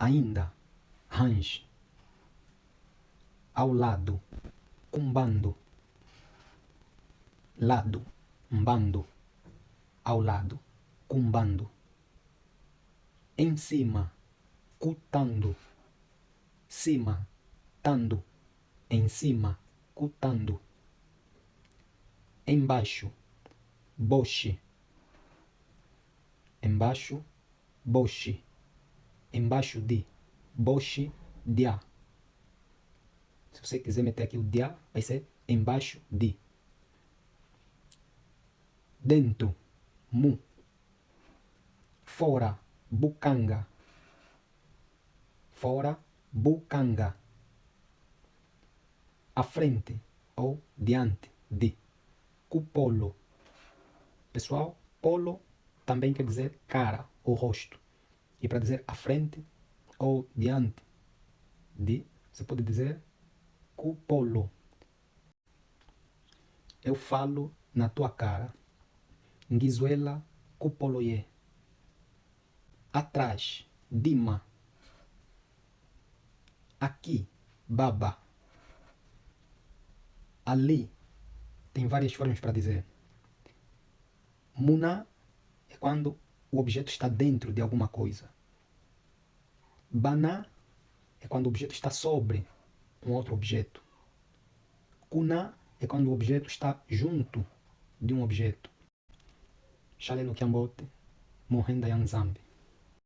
ainda, range. Ao lado, cumbando. Lado, mbando. Ao lado, cumbando. Em cima, cutando. Cima, tando. Em cima, cutando. Embaixo, boche. Embaixo, boche. Embaixo de, boche, dia. Se você quiser meter aqui o dia, vai ser embaixo de. Dentro, mu. Fora, bucanga. Fora, bucanga. À frente ou diante de. Cupolo. Pessoal, polo também quer dizer cara ou rosto. E para dizer à frente ou diante de, você pode dizer cupolo. Eu falo na tua cara. Ngizuela cupoloye. Atrás, dima. Aqui, baba. Ali, tem várias formas para dizer. Muna é quando o objeto está dentro de alguma coisa. Bana é quando o objeto está sobre um outro objeto. Kuna é quando o objeto está junto de um objeto. Xale no Kiambote, Morrenda Yanzambi.